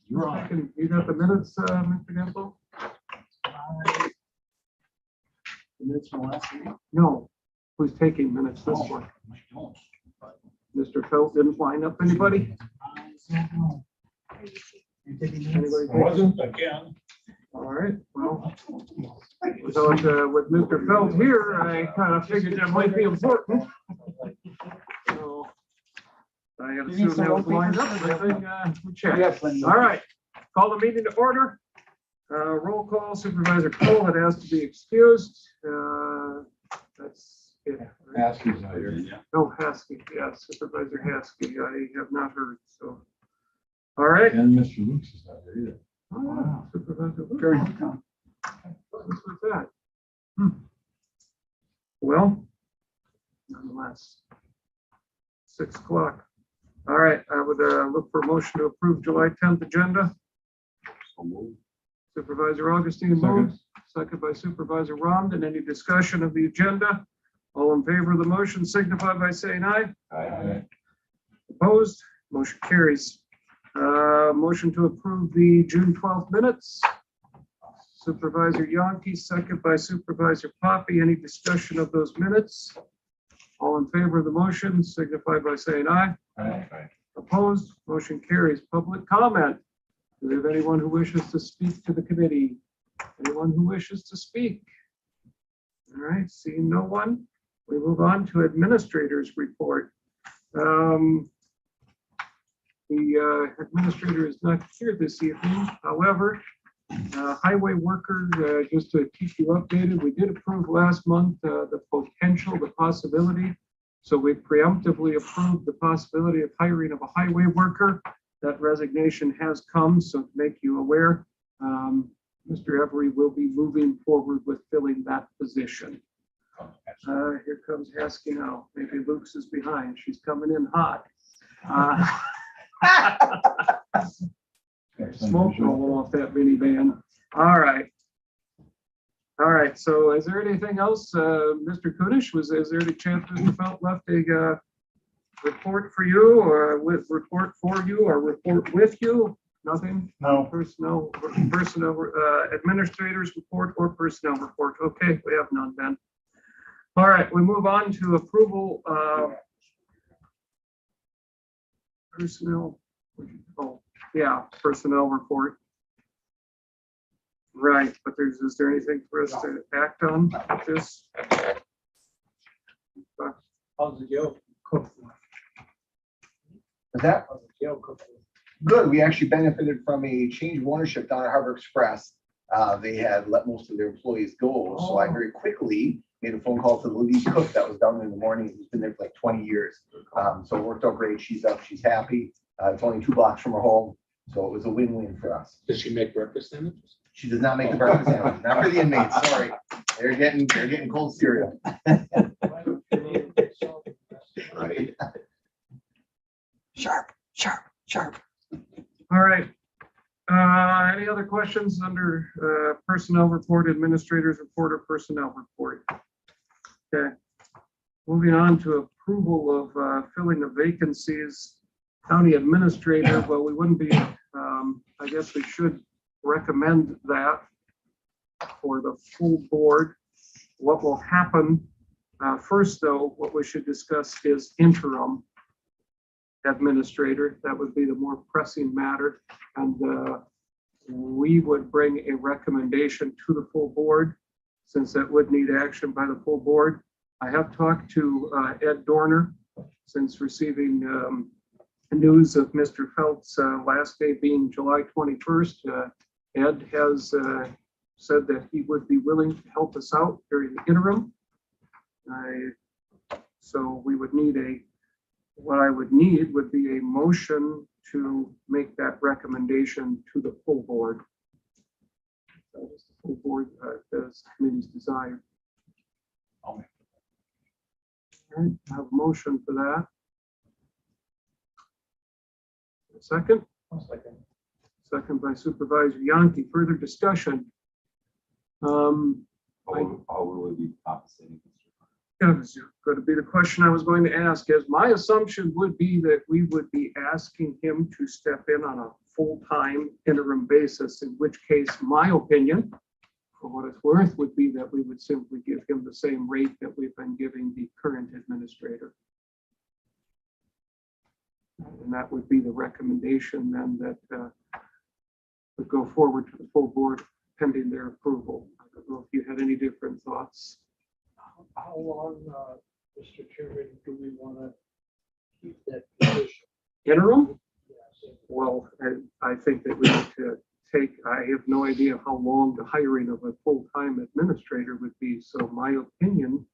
You're on. You got the minutes, Mr. Gamble? Minutes from last week? No. Who's taking minutes this one? I don't. Mr. Felt didn't line up anybody? You taking minutes? Anybody? I wasn't again. All right, well, so with Mr. Felt here, I kind of figured that might be important. So I have You need assumed some that was more lined up. papers? I think we We checked. have plenty of- All right, call the meeting to order. Roll call, Supervisor Cole had asked to be excused. That's it. right? Haskell's not here. No, Haskell, yeah, Supervisor Haskell, I have not heard, so. All right. And Mr. Luke's is not here either. Oh, Supervisor Luke. Very good time. What's with that? Well, nonetheless, 6 o'clock. All right, I would look for a motion to approve July 10th agenda. So moved. Supervisor Augustine moves, second by Supervisor Romden. Any discussion of the agenda? All in favor of the motion signify by saying aye. Aye. Opposed? Motion carries. Motion to approve the June 12th minutes. Supervisor Yonke, second by Supervisor Poppy. Any discussion of those minutes? All in favor of the motion signify by saying aye. Aye. Opposed? Motion carries. Public comment. Do we have anyone who wishes to speak to the committee? Anyone who wishes to speak? All right, seeing no one, we move on to administrators report. The administrator is not here this evening. However, highway worker, just to keep you updated, we did approve last month the potential, the possibility. So we preemptively approved the possibility of hiring of a highway worker. That resignation has come, so to make you aware, Mr. Every will be moving forward with filling that position. Here comes Haskell now. Maybe Luke's is behind. She's coming in hot. Smoke roll off that minivan. All right. All right. So is there anything else, Mr. Kunish? Is there any chance Mr. Felt left a report for you or report for you or report with you? Nothing? No. Personnel, administrators report or personnel report. Okay, we have none then. All right, we move on to approval personnel. Oh, yeah, personnel report. Right, but is there anything for us to act on with this? How's the jail cook? Is that How's the jail cook? good? We actually benefited from a change of ownership down at Harbor Express. They had let most of their employees go, so I very quickly made a phone call to the lead cook that was down in the morning. Who's been there for like 20 years. So it worked out great. She's up, she's happy. It's only 2 blocks from her home, so it was a win-win for us. Does she make breakfast sandwiches? She does not make the breakfast sandwich, not for the inmates. Sorry, they're getting cold cereal. Right. Sharp, sharp, sharp. All right. Any other questions under personnel report, administrators report, or personnel report? Okay. Moving on to approval of filling the vacancies. County administrator, well, we wouldn't be, I guess we should recommend that for the full board. What will happen first, though, what we should discuss is interim administrator. That would be the more pressing matter. And we would bring a recommendation to the full board since that would need action by the full board. I have talked to Ed Dorner since receiving news of Mr. Felt's last day being July 21st. Ed has said that he would be willing to help us out during the interim. So we would need what I would need would be a motion to make that recommendation to the full board. That is the full board, as committee's desire. All right, I have a motion for that. A second? Second by Supervisor Yonke. Further discussion? How will we be compensating? That was going to be the question I was going to ask, as my assumption would be that we would be asking him to step in on a full-time interim basis, in which case, my opinion, for what it's worth, would be that we would simply give him the same rate that we've been giving the current administrator. And that would be the recommendation then that would go forward to the full board pending their approval. I don't know if you had any different thoughts. How long, Mr. Chairman, do we want to keep that position? Interim? Yes. Well, I think that we need to take, I have no idea how long the hiring of a full-time administrator would be. So my opinion,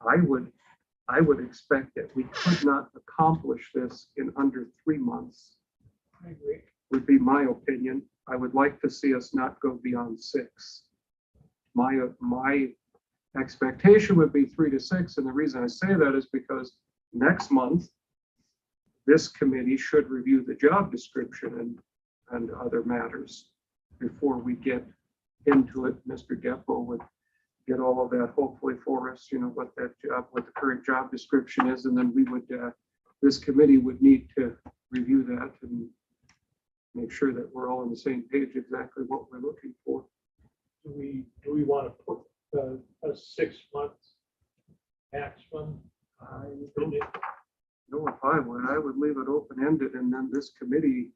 I would expect that we could not accomplish this in under 3 months, I agree. would be my opinion. I would like to see us not go beyond 6. My expectation would be 3 to 6. And the reason I say that is because next month, this committee should review the job description and other matters before we get into it. Mr. Geppo would get all of that hopefully for us, what the current job description is. And then we would, this committee would need to review that and make sure that we're all on the same page exactly what we're looking for. Do we want to put a 6 month maximum? No, if I would leave it open-ended, and then this committee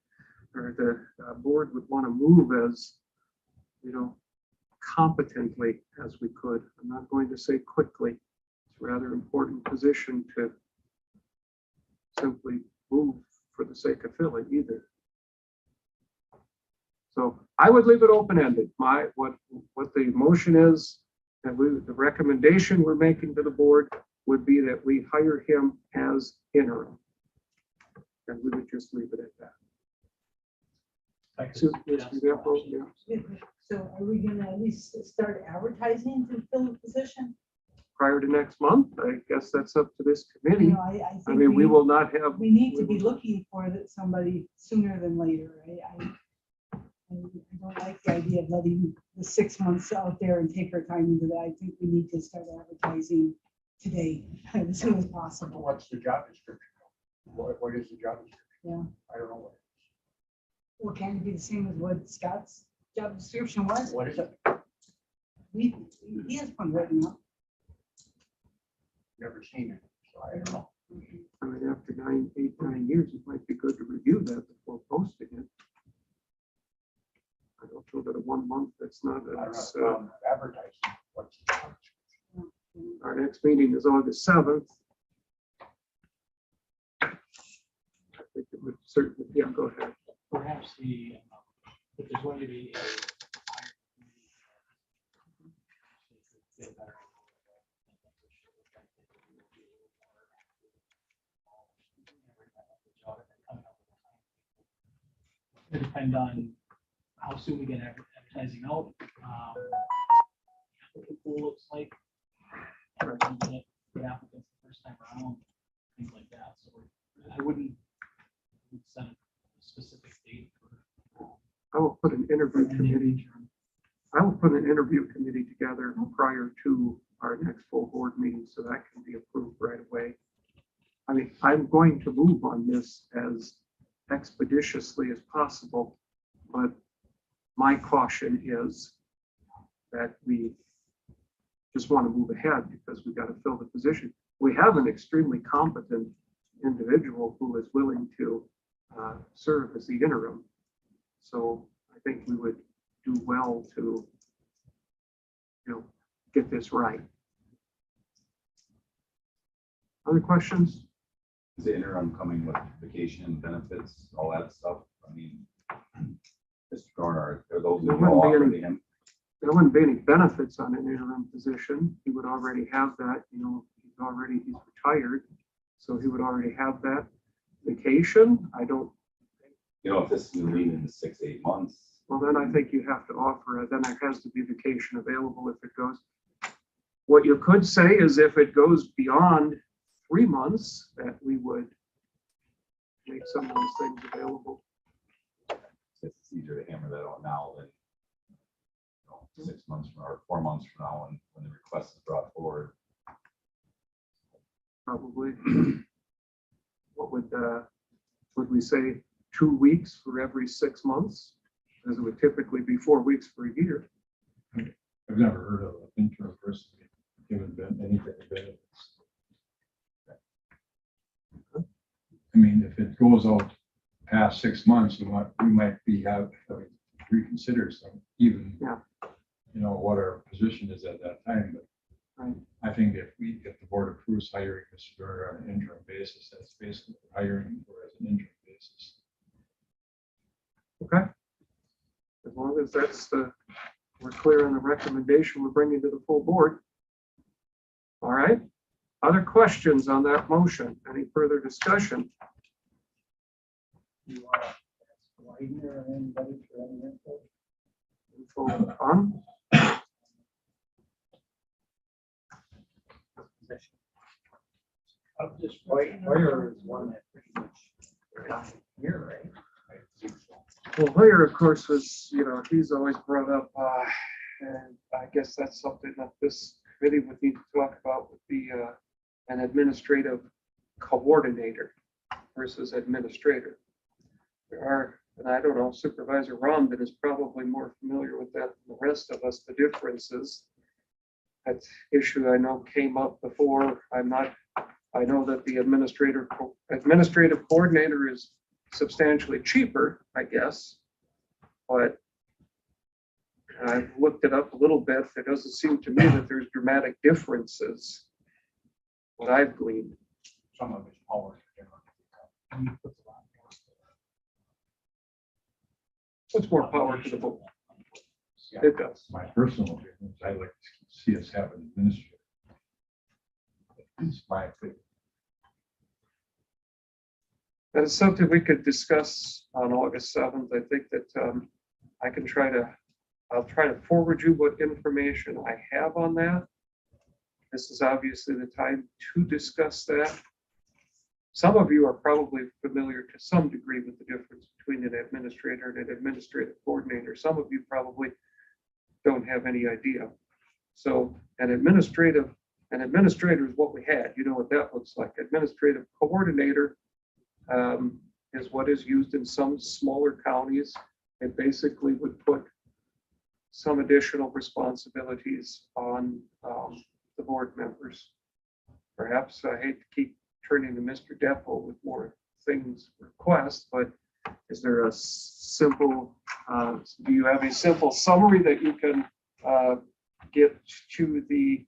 or the board would want to move as, competently as we could. I'm not going to say quickly. It's a rather important position to simply move for the sake of filling either. So I would leave it open-ended. What the motion is, and the recommendation we're making to the board would be that we hire him as interim. And we would just leave it at that. So, Mr. Geppo, yeah. So are we gonna at least start advertising to fill the position? Prior to next month, I guess that's up to this committee. I I think mean, we will not have. we need to be looking for somebody sooner than later. I don't like the idea of letting the 6 months out there and take our time into that. I think we need to start advertising today as soon as possible. What's the job description? What is the job description? Yeah. I don't know what. Well, can it be the same as what Scott's job description was? What is it? He has one written up. Never seen it, so I don't know. I mean, after 9 years, it might be good to review that before posting it. I don't know that a 1 month, that's not, that's, Advertising. What's the job description? our next meeting is August 7th. I think it would certainly, yeah, go ahead. Perhaps if there's going to be a higher community, it depend on how soon we get advertising out, what the pool looks like, or get applicants the first time around, things like that. So I wouldn't set a specific date for I will put an interview committee. I will put an interview committee together prior to our next full board meeting, so that can be approved right away. I mean, I'm going to move on this as expeditiously as possible, but my caution is that we just want to move ahead because we got to fill the position. We have an extremely competent individual who is willing to serve as the interim. So I think we would do well to, get this right. Other questions? Is the interim coming with vacation benefits, all that stuff? I mean, Mr. Garner, are those There that you wouldn't be offer any- to him? There wouldn't be any benefits on an interim position. He would already have that, he's retired. So he would already have that. Vacation, I don't, If this is going to lead into 6, 8 months. well, then I think you have to offer it. Then there has to be vacation available if it goes. What you could say is if it goes beyond 3 months, that we would make some of those things available. It's easier to hammer that out now than 6 months from or 4 months from now when the request is brought forward. probably. What would we say, 2 weeks for every 6 months? As it would typically be 4 weeks for a year. I've never heard of an interim person given anything benefits. I mean, if it goes out past 6 months, we might be having to reconsider some, even, Yeah. you know, what our position is at that time. But Right. I think if the board approves hiring Mr. Dorner on an interim basis, that's basically hiring him for as an interim basis. Okay. As long as we're clear on the recommendation we're bringing to the full board. All right. Other questions on that motion? Any further discussion? You want to ask Wagner or anybody for any info? Info on? Of this Wagner is one that pretty much got here, right? Well, Hoyer, of course, was, he's always brought up, and I guess that's something that this committee would need to talk about, would be an administrative coordinator versus administrator. There are, and I don't know, Supervisor Romden is probably more familiar with that than the rest of us, the differences. That issue I know came up before. I know that the administrative coordinator is substantially cheaper, I guess, but I've looked it up a little bit. It doesn't seem to me that there's dramatic differences, what I've gleaned. Some of his powers are different. It's more power to the board. Yeah. It does. My personal opinion is I'd like to see us have an administrator. It's my opinion. That is something we could discuss on August 7th. I think that I'll try to forward you what information I have on that. This is obviously the time to discuss that. Some of you are probably familiar to some degree with the difference between an administrator and an administrative coordinator. Some of you probably don't have any idea. So an administrator is what we had. You know what that looks like. Administrative coordinator is what is used in some smaller counties. It basically would put some additional responsibilities on the board members. Perhaps I hate to keep turning to Mr. Depo with more things requests, but is there a simple, do you have a simple summary that you can get to the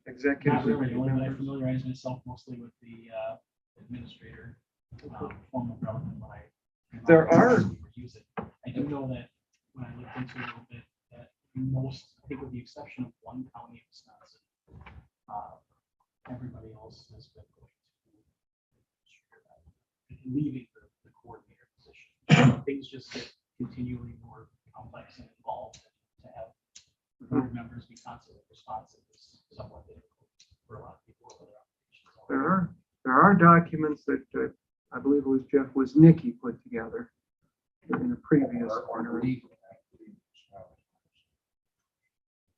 executive? Not really, committee only that I members? familiarize myself mostly with the administrator form of government when I. There are- Use it. I do know that when I looked into it a little bit, that most, I think with the exception of one county in Wisconsin, everybody else has been going to leaving the coordinator position. Things just get continually more complex and involved, and to have board members be constantly responsive is somewhat difficult for a lot of people. With other operations. There are documents that I believe it was Jeff Wisnicki put together in the previous order.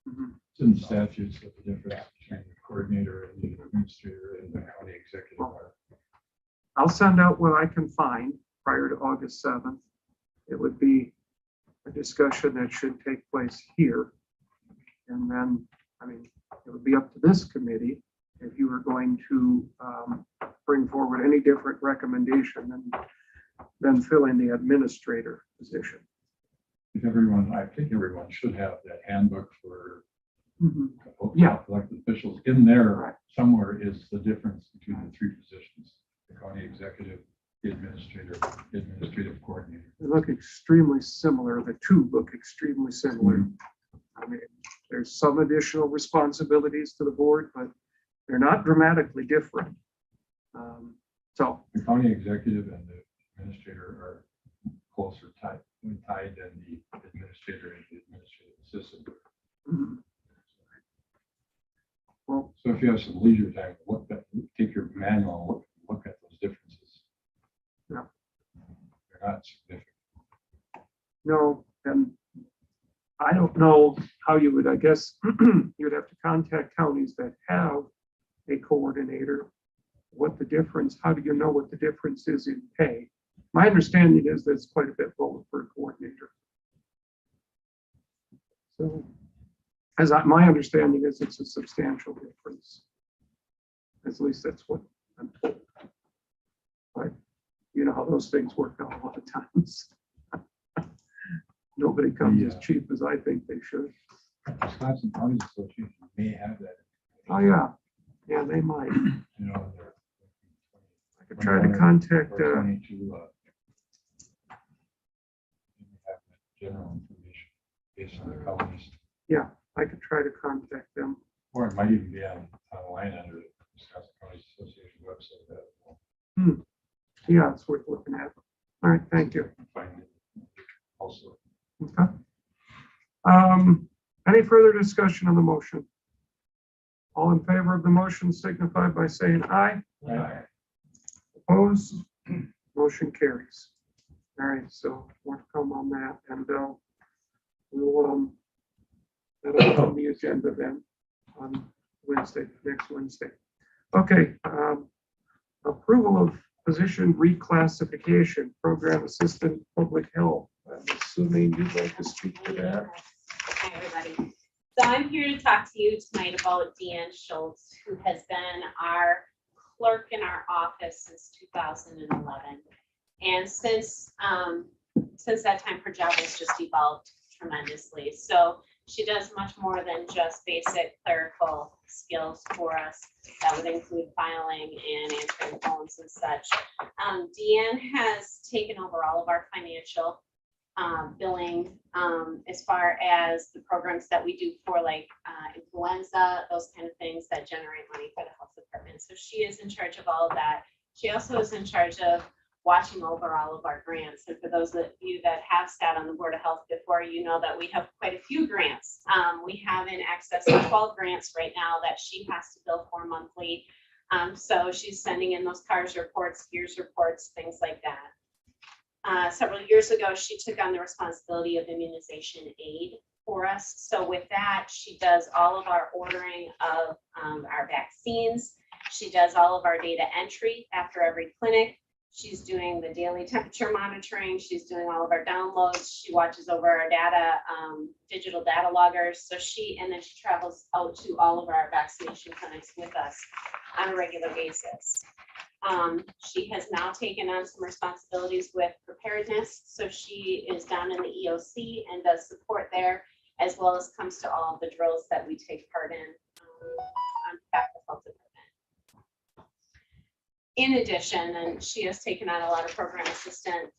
Mhm. It's in the statutes that the difference between the coordinator and the administrator and the county executive are. I'll send out what I can find prior to August 7th. It would be a discussion that should take place here. And then, it would be up to this committee if you were going to bring forward any different recommendation than filling the administrator position. I think everyone should have that handbook for Yeah. elected officials. In there Right. somewhere is the difference between the three positions, the county executive, the administrator, the administrative coordinator. They look extremely similar. The two look extremely similar. There's some additional responsibilities to the board, but they're not dramatically different. So, The county executive and the administrator are closer tied than the administrator and the administrative assistant. mhm. Well, So if you have some leisure time, take your manual and look at those differences. Yeah. They're not significant. no, and I don't know how you would, I guess, you'd have to contact counties that have a coordinator what the difference, how do you know what the difference is in pay? My understanding is that it's quite a bit lower for a coordinator. So, my understanding is it's a substantial difference. At least that's what I'm told. But you know how those things work out a lot of times. Nobody comes as cheap as I think they should. Wisconsin County Association may have that. Oh, yeah. Yeah, they might. You know, they're I could try to contact, or 22, have general information based on the counties, yeah, I could try to contact them. or it might even be online under the Wisconsin County Association website. Yeah, it's worth looking at. All right, thank you. Find it also. Okay. Any further discussion on the motion? All in favor of the motion signify by saying aye. Aye. Opposed? Motion carries. All right, so more to come on that, and we'll that'll be on the agenda then on Wednesday, next Wednesday. Okay, approval of position reclassification, program assistant public health. I'm assuming you'd like to speak to that. Hi, everybody. So I'm here to talk to you tonight about Deanne Schultz, who has been our clerk in our office since 2011. And since that time, her job has just evolved tremendously. So she does much more than just basic clerical skills for us. That would include filing and answering phones and such. Deanne has taken over all of our financial billing, as far as the programs that we do for like influenza, those kind of things that generate money for the health department. So she is in charge of all of that. She also is in charge of watching over all of our grants. And for those of you that have sat on the Board of Health before, you know that we have quite a few grants. We have in excess of 12 grants right now that she has to bill for monthly. So she's sending in those CARS reports, gears reports, things like that. Several years ago, she took on the responsibility of immunization aid for us. So with that, she does all of our ordering of our vaccines. She does all of our data entry after every clinic. She's doing the daily temperature monitoring. She's doing all of our downloads. She watches over our data, digital data loggers. So and then she travels out to all of our vaccination clinics with us on a regular basis. She has now taken on some responsibilities with preparedness. So she is down in the EOC and does support there, as well as comes to all of the drills that we take part in on behalf of the health department. In addition, and she has taken on a lot of program assistant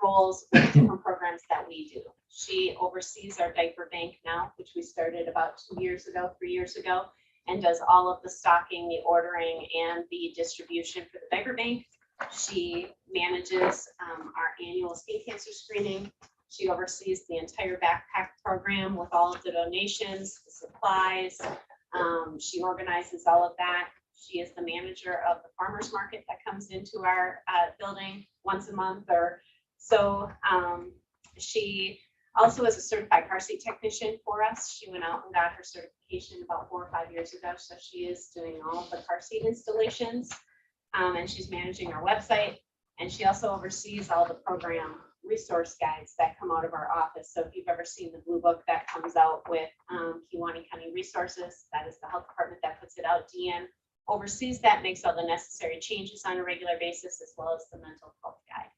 roles with different programs that we do. She oversees our diaper bank now, which we started about 3 years ago, and does all of the stocking, the ordering, and the distribution for the diaper bank. She manages our annual skin cancer screening. She oversees the entire backpack program with all of the donations, the supplies. She organizes all of that. She is the manager of the farmers market that comes into our building once a month or so. She also is a certified car seat technician for us. She went out and got her certification about 4 or 5 years ago. So she is doing all of the car seat installations, and she's managing our website. And she also oversees all the program resource guides that come out of our office. So if you've ever seen the blue book that comes out with Kewaunee County Resources, that is the health department that puts it out. Deanne oversees that, makes all the necessary changes on a regular basis, as well as the mental health guide.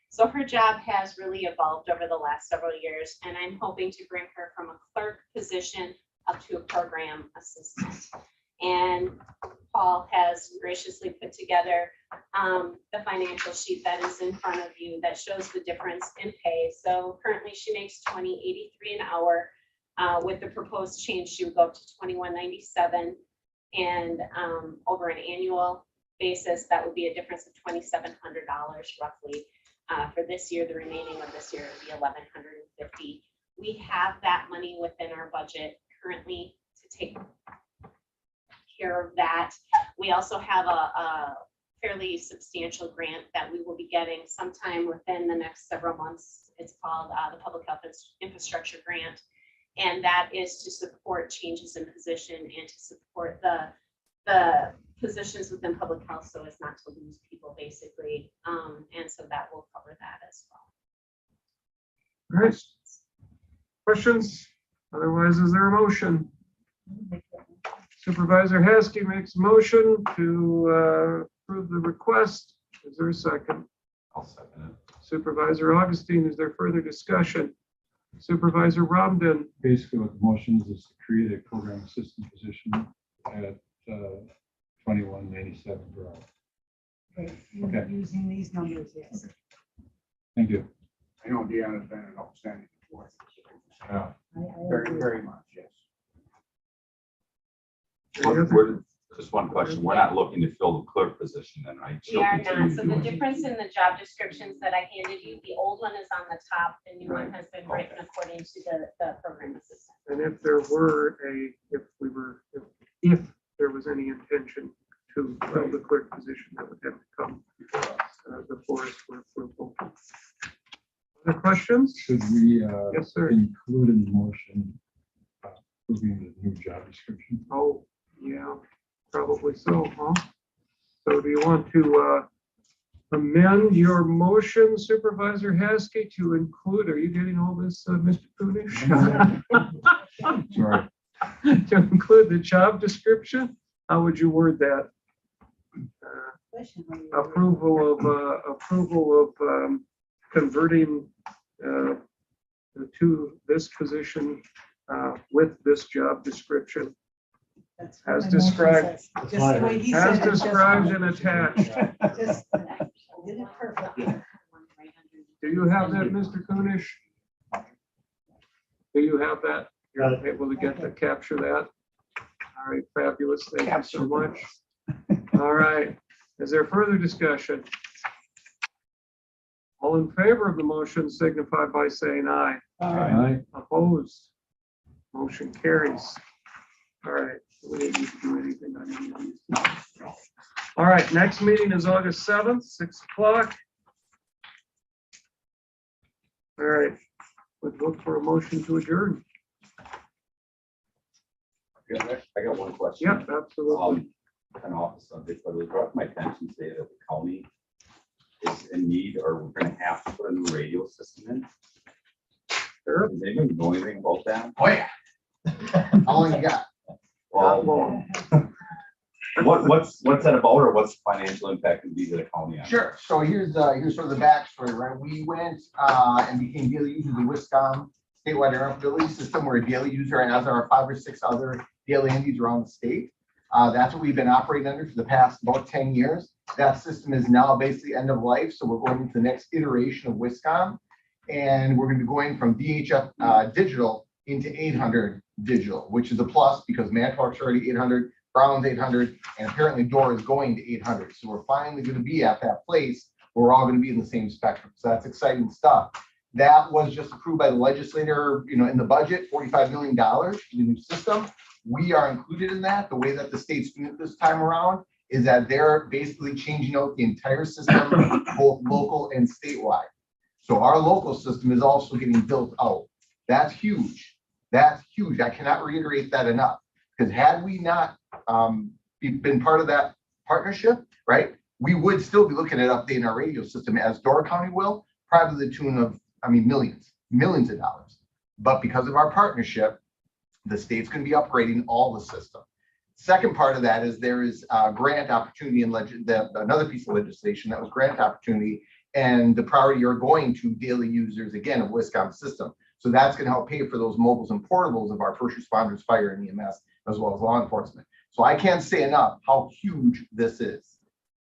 So her job has really evolved over the last several years, and I'm hoping to bring her from a clerk position up to a program assistant. And Paul has graciously put together the financial sheet that is in front of you that shows the difference in pay. So currently she makes $20.83 an hour. With the proposed change, she would go up to $21.97. And over an annual basis, that would be a difference of $2,700 roughly. For this year, the remaining of this year would be $1,150. We have that money within our budget currently to take care of that. We also have a fairly substantial grant that we will be getting sometime within the next several months. It's called the Public Health Infrastructure Grant. And that is to support changes in position and to support the the positions within public health so as not to lose people basically. And so that will cover that as well. All right. Questions? Otherwise, is there a motion? Supervisor Heskey makes a motion to approve the request. Is there a second? I'll second it. Supervisor Augustine, is there further discussion? Supervisor Robden, Basically, what the motion is to create a program assistant position at 21.97 per hour. Right, Okay. using these numbers, yes. Thank you. I know Deanna's been an outstanding employee. Yeah. I Very, agree. very much, yes. Just one question. We're not looking to fill the clerk position then, right? We She'll are continue not. So the doing it. difference in the job descriptions that I handed you, the old one is on the top, the new one Right. has been written according to the program assistant. and if there were if there was any intention to fill the clerk position, that would have to come before us for approval. Other questions? Should we Yes, sir. include in the motion approving the new job description? Oh, yeah, probably so, huh? So do you want to amend your motion, Supervisor Heskey, to include, are you getting all this, Mr. Kunish? Sorry. To include the job description? How would you word that? Approval of converting to this position with this job description That's what as my motion described. says. Just the way he said as it, just described fine. and attached. Just did it perfect. Do you have that, Mr. Kunish? Do you have that? You're able to get to capture that? All right, fabulous. Thank you so much. All right. Is there further discussion? All in favor of the motion signify by saying aye. Aye. Opposed? Motion carries. All right. We didn't need to do anything on any of these. All right, next meeting is August 7th, 6 o'clock. All right, let's look for a motion to adjourn. I got one question. Yep, absolutely. Kind of off the subject, but it was brought to my attention today that the county is in need, or we're gonna have to put a new radio system in. Sure. Does anybody know anything about that? Oh, yeah. How long you got? Not Well, long. what's that about, or what's the financial impact gonna be to the county? on it? Sure. So here's sort of the backstory, right? We went and became daily users of the Wisconsin statewide interoperability system. We're a daily user, as are 5 or 6 other daily entities around the state. That's what we've been operating under for the past about 10 years. That system is now basically end of life. So we're going into the next iteration of Wisconsin. And we're going to be going from VHF digital into 800 digital, which is a plus because Manitowoc's already 800, Brown's 800, and apparently Door is going to 800. So we're finally going to be at that place where we're all going to be in the same spectrum. So that's exciting stuff. That was just approved by the legislator, in the budget, $45 million for the new system. We are included in that. The way that the state's doing it this time around is that they're basically changing out the entire system, both local and statewide. So our local system is also getting built out. That's huge. That's huge. I cannot reiterate that enough. Because had we not been part of that partnership, right, we would still be looking at updating our radio system as Door County will, probably to the tune of, millions of dollars. But because of our partnership, the state's going to be upgrading all the system. Second part of that is there is a grant opportunity in another piece of legislation that was grant opportunity, and the priority are going to daily users again of Wisconsin system. So that's going to help pay for those mobiles and portables of our first responders, fire and EMS, as well as law enforcement. So I can't say enough how huge this is,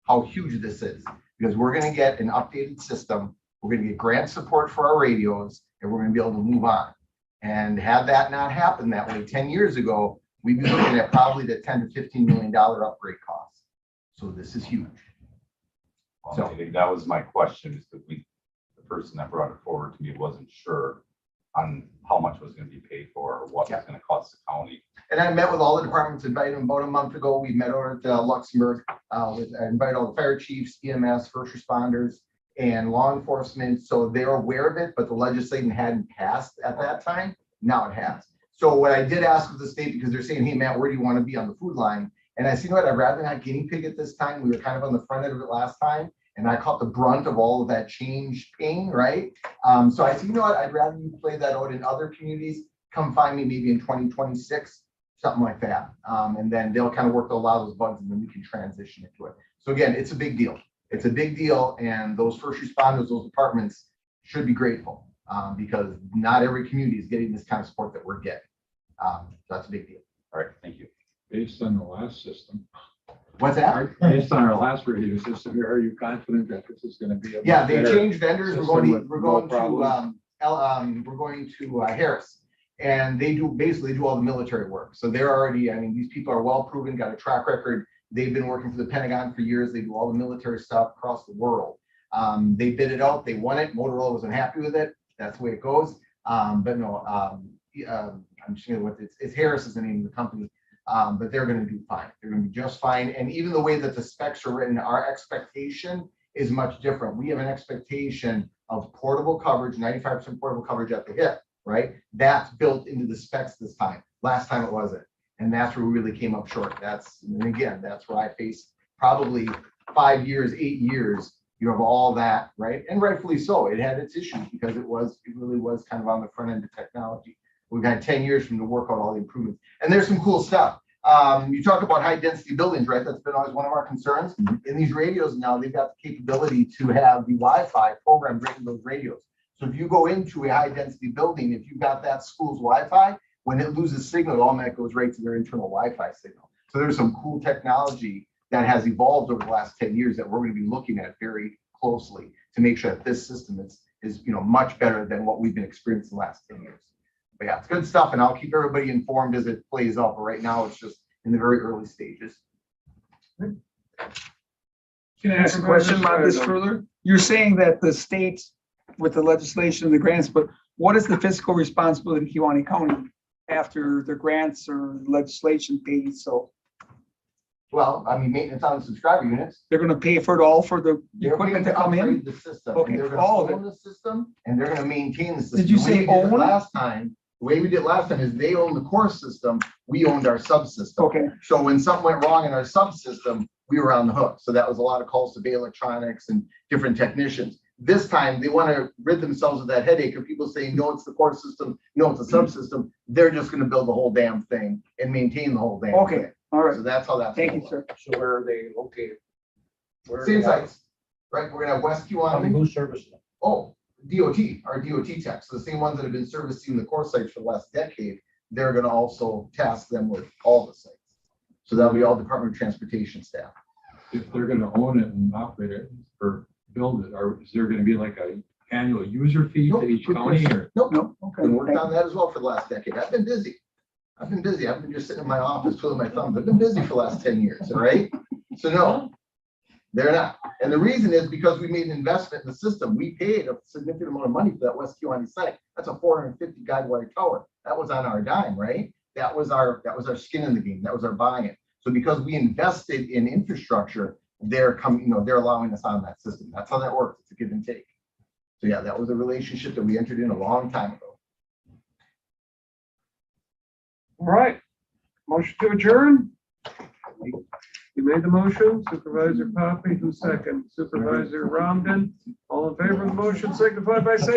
because we're going to get an updated system. We're going to get grant support for our radios, and we're going to be able to move on. And had that not happened that way 10 years ago, we'd be looking at probably the $10 to $15 million upgrade cost. So this is huge. Well, I think that was my question, is that the person that brought it forward to me wasn't sure on how much was going to be paid for or what was going to cost the county. And I met with all the departments, invited them about a month ago. We met over at Luxembourg. I invited all the fire chiefs, EMS, first responders, and law enforcement. So they're aware of it, but the legislation hadn't passed at that time. Now it has. So what I did ask of the state, because they're saying, hey, Matt, where do you want to be on the food line? And I said, you know what, I'd rather not guinea pig it this time. We were kind of on the front end of it last time. And I caught the brunt of all of that change pain, right? So I said, you know what, I'd rather you play that out in other communities. Come find me maybe in 2026, something like that. And then they'll kind of work a lot of those bugs and then we can transition into it. So again, it's a big deal. It's a big deal. And those first responders, those departments should be grateful because not every community is getting this kind of support that we're getting. So that's a big deal. All right, thank you. Based on the last system, What's that? based on our last radio system, are you confident that this is gonna be? Yeah, they changed vendors. We're system going with to, we're no going problems? to, we're going to Harris. And they do basically do all the military work. So they're already, I mean, these people are well proven, got a track record. They've been working for the Pentagon for years. They do all the military stuff across the world. They bid it out, they won it. Motorola wasn't happy with it. That's the way it goes. But no, I'm just gonna what it's Harris is the name of the company. But they're going to do fine. They're going to be just fine. And even the way that the specs are written, our expectation is much different. We have an expectation of portable coverage, 95% portable coverage at the hip, right? That's built into the specs this time. Last time it wasn't. And that's where we really came up short. And again, that's where I faced probably 5 years, 8 years. You have all that, right? And rightfully so. It had its issues because it really was kind of on the front end of technology. We've had 10 years from to work out all the improvements. And there's some cool stuff. You talk about high density buildings, right? That's been always one of our concerns. In these radios now, they've got the capability to have the Wi-Fi programmed right in those radios. So if you go into a high density building, if you've got that school's Wi-Fi, when it loses signal, all that goes right to their internal Wi-Fi signal. So there's some cool technology that has evolved over the last 10 years that we're going to be looking at very closely to make sure that this system is much better than what we've been experiencing the last 10 years. But yeah, it's good stuff, and I'll keep everybody informed as it plays out. But right now, it's just in the very early stages. Can I ask a question about this further? You're saying that the states with the legislation and the grants, but what is the fiscal responsibility of Kewaunee County after the grants or legislation pays? So Well, I mean, maintenance on the subscriber units. they're gonna pay for it all for the They're equipment going to come in? upgrade the system. Okay, And they're all of going to it. own the system and they're going to maintain the system. Did you The way say we did it own? Last time, the way we did last time is they owned the core system, we owned our subsystem. Okay, So when something went wrong in our subsystem, we were on the hook. So that was a lot of calls to Bay Electronics and different technicians. This time, they want to rid themselves of that headache of people saying, no, it's the core system, no, it's a subsystem. They're just going to build the whole damn thing and maintain the whole damn okay, thing. all right. So that's how that's. Thank gonna you, sir. So where are they located? Where are Same they at? sites, right? We're gonna have West I Kewaunee. mean, who's servicing them? Oh, DOT, our DOT techs, the same ones that have been servicing the core sites for the last decade. They're gonna also task them with all the sites. So that'll be all Department of Transportation staff. If they're gonna own it and operate it or build it, or is there gonna be like a annual user fee to Nope, each good county question. or? Nope, No, okay. been working on that as well for the last decade. I've been busy. I've been just sitting in my office twiddling my thumbs. I've been busy for the last 10 years, all right? So no, they're not. And the reason is because we made an investment in the system. We paid a significant amount of money for that West Kewaunee site. That's a 450 guide wire tower. That was on our dime, right? That was our skin in the game. That was our buy-in. So because we invested in infrastructure, they're coming, they're allowing us on that system. That's how that works. It's a give and take. So yeah, that was a relationship that we entered in a long time ago. All right, motion to adjourn. You made the motion, Supervisor Poppy, who's second? Supervisor Romden, all in favor of the motion, signify by saying